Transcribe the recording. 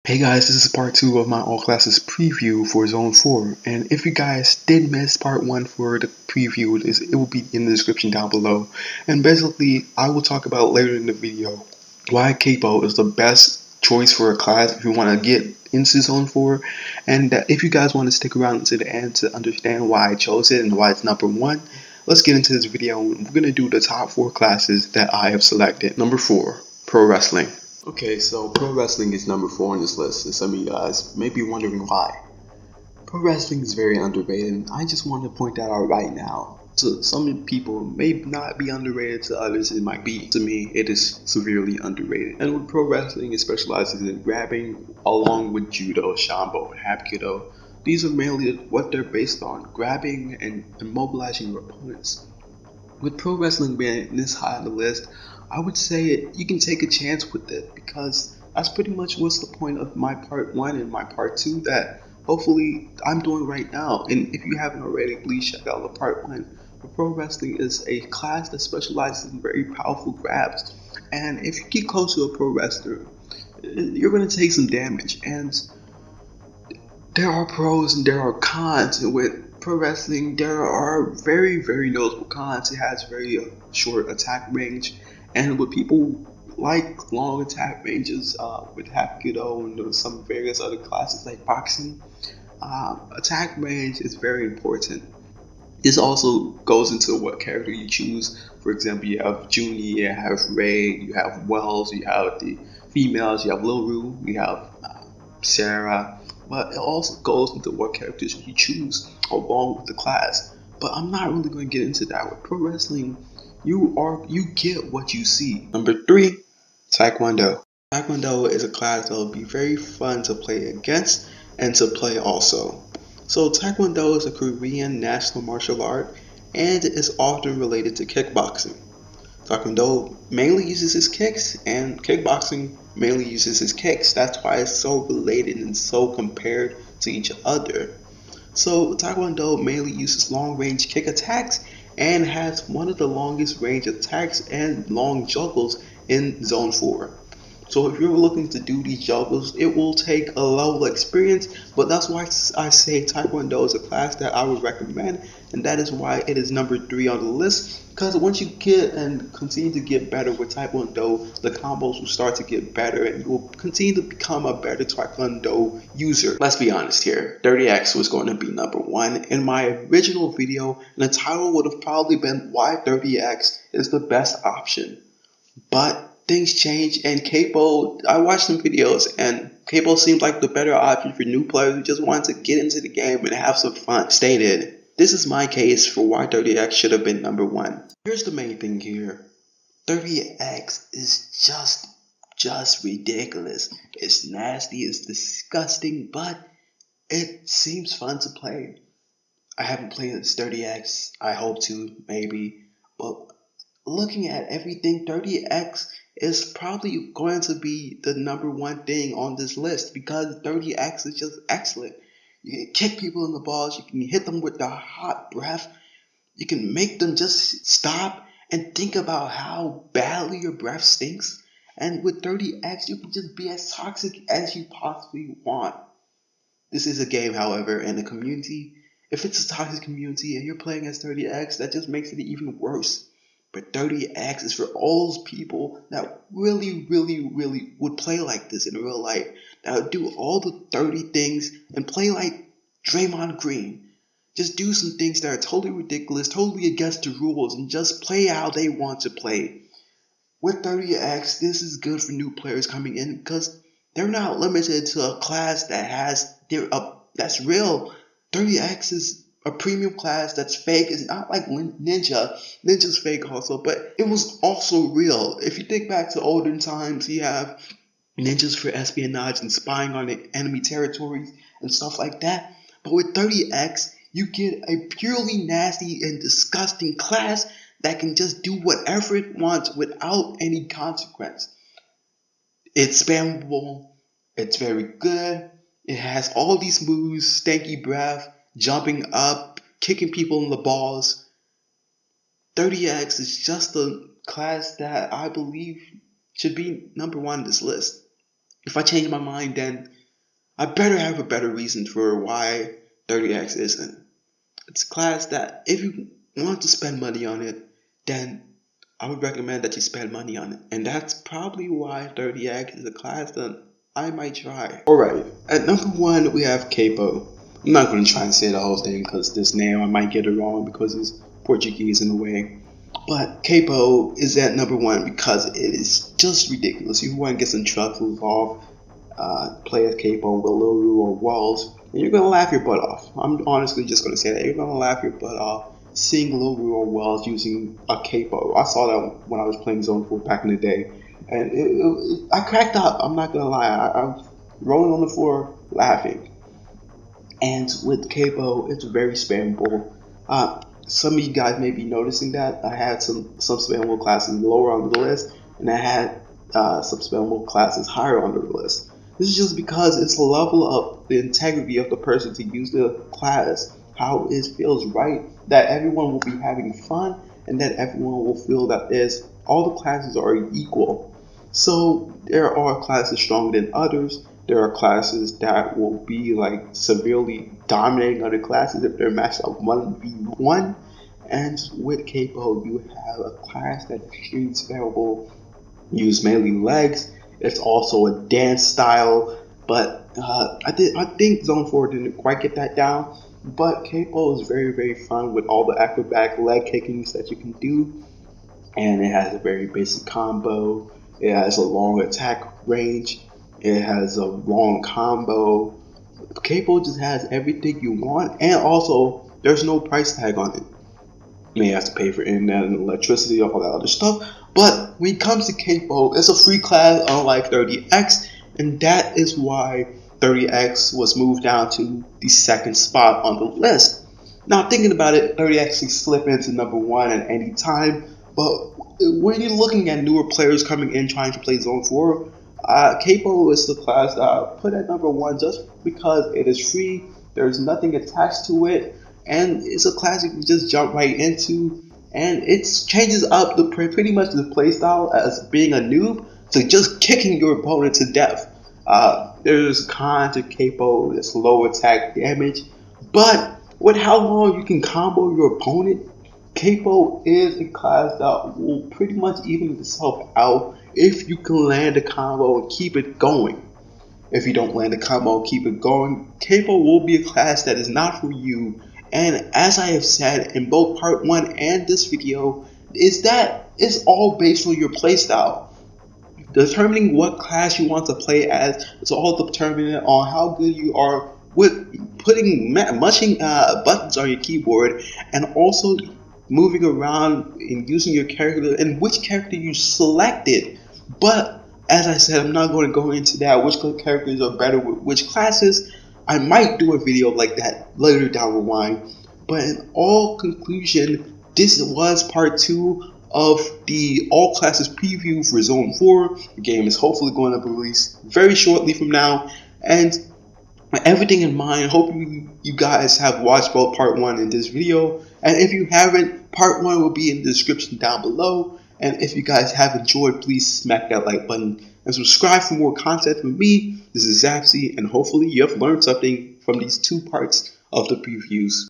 Hey guys, this is part 2 of my all classes preview for Zone 4, and if you guys did miss part 1 for the preview, it will be in the description down below. And basically, I will talk about later in the video why Capo is the best choice for a class if you want to get into Zone 4, and that if you guys want to stick around to the end to understand why I chose it and why it's number 1, let's get into this video. We're going to do the top 4 classes that I have selected. Number 4, Pro Wrestling. Okay, so pro wrestling is number 4 on this list, and some of you guys may be wondering why. Pro wrestling is very underrated, and I just want to point that out right now. To some people, it may not be underrated, to others it might be. To me, it is severely underrated. And with pro wrestling, it specializes in grabbing along with judo, shambo, and hapkido. These are mainly what they're based on, grabbing and immobilizing your opponents. With pro wrestling being this high on the list, I would say you can take a chance with it because that's pretty much what's the point of my part 1 and my part 2 that hopefully I'm doing right now. And if you haven't already, please check out the part 1. But pro wrestling is a class that specializes in very powerful grabs. And if you get close to a pro wrestler, you're going to take some damage. And there are pros and there are cons, and with pro wrestling there are very noticeable cons. It has very short attack range, and with people like long attack ranges with Hapkido and some various other classes like boxing, attack range is very important. This also goes into what character you choose. For example, you have Junie, you have Ray, you have Wells, you have the females, you have Lil Ru, you have Sarah, but it also goes into what characters you choose along with the class. But I'm not really going to get into that. With pro wrestling, you get what you see. Number 3, Taekwondo. Taekwondo is a class that will be very fun to play against and to play also. So Taekwondo is a Korean national martial art and is often related to kickboxing. Taekwondo mainly uses his kicks, and kickboxing mainly uses his kicks. That's why it's so related and so compared to each other. So Taekwondo mainly uses long-range kick attacks and has one of the longest range attacks and long juggles in Zone 4. So if you're looking to do these juggles, it will take a level of experience, but that's why I say Taekwondo is a class that I would recommend, and that is why it is number 3 on the list. Because once you get and continue to get better with Taekwondo, the combos will start to get better, and you will continue to become a better Taekwondo user. Let's be honest here, 30X was going to be number 1 in my original video, and the title would have probably been why 30X is the best option. But things change, and Capo, I watched some videos, and Capo seemed like the better option for new players who just wanted to get into the game and have some fun. Stated, this is my case for why 30X should have been number 1. Here's the main thing here. 30X is just ridiculous. It's nasty, it's disgusting, but it seems fun to play. I haven't played this 30X. I hope to, maybe. But looking at everything, 30X is probably going to be the number 1 thing on this list because 30X is just excellent. You can kick people in the balls, you can hit them with the hot breath, you can make them just stop and think about how badly your breath stinks. And with 30X, you can just be as toxic as you possibly want. This is a game, however, and the community, if it's a toxic community and you're playing as 30X, that just makes it even worse. But 30X is for all those people that really would play like this in real life. That would do all the 30 things and play like Draymond Green. Just do some things that are totally ridiculous, totally against the rules, and just play how they want to play. With 30X, this is good for new players coming in because they're not limited to a class that has that's real. 30X is a premium class that's fake. It's not like Ninja. Ninja's fake also, but it was also real. If you think back to olden times, you have ninjas for espionage and spying on enemy territories and stuff like that. But with 30X, you get a purely nasty and disgusting class that can just do whatever it wants without any consequence. It's spammable, it's very good, it has all these moves, stanky breath, jumping up, kicking people in the balls. 30X is just the class that I believe should be number 1 on this list. If I change my mind, then I better have a better reason for why 30x isn't. It's a class that if you want to spend money on it, then I would recommend that you spend money on it. And that's probably why 30x is a class that I might try. Alright, at number 1 we have Capo. I'm not going to try and say the whole thing because this name I might get it wrong because it's Portuguese in a way. But Capo is at number 1 because it is just ridiculous. If you want to get some trucks involved, play as Capo with Lil Ru or Walls, and you're going to laugh your butt off. I'm honestly just going to say that. You're going to laugh your butt off seeing Lil Ru or Wells using a Capo. I saw that when I was playing Zone 4 back in the day. And I cracked up. I'm not going to lie. I was rolling on the floor laughing. And with Capo, it's very spammable. Some of you guys may be noticing that I had some spammable classes lower on the list, and I had some spammable classes higher on the list. This is just because it's a level of the integrity of the person to use the class, how it feels right, that everyone will be having fun, and that everyone will feel that all the classes are equal. So there are classes stronger than others. There are classes that will be like severely dominating other classes if they're matched up 1v1. And with Capo, you have a class that's extremely spammable, use mainly legs. It's also a dance style, but I think Zone 4 didn't quite get that down. But Capo is very, very fun with all the acrobatic leg kickings that you can do, and it has a very basic combo. It has a long attack range. It has a long combo. Capo just has everything you want, and also there's no price tag on it. You may have to pay for internet and electricity, all that other stuff. But when it comes to Capo, it's a free class unlike 30x, and that is why 30x was moved down to the second spot on the list. Now thinking about it, 30x can slip into number 1 at any time, but when you're looking at newer players coming in trying to play Zone 4, Capo is the class that I put at number 1 just because it is free, there's nothing attached to it, and it's a class you can just jump right into, and it changes up pretty much the playstyle as being a noob to just kicking your opponent to death. There's con to Capo, there's low attack damage, but with how long you can combo your opponent, Capo is a class that will pretty much even itself out if you can land a combo and keep it going. If you don't land a combo and keep it going, Capo will be a class that is not for you. And as I have said in both part 1 and this video, is that it's all based on your playstyle. Determining what class you want to play as is all determined on how good you are with mushing buttons on your keyboard, and also moving around and using your character and which character you selected. But as I said, I'm not going to go into that, which characters are better with which classes. I might do a video like that later down the line. But in all conclusion, this was part 2 of the all classes preview for Zone 4. The game is hopefully going to be released very shortly from now. And with everything in mind, I hope you guys have watched both part 1 and this video. And if you haven't, part 1 will be in the description down below. And if you guys have enjoyed, please smack that like button and subscribe for more content from me. This is Zapsy, and hopefully you have learned something from these 2 parts of the previews.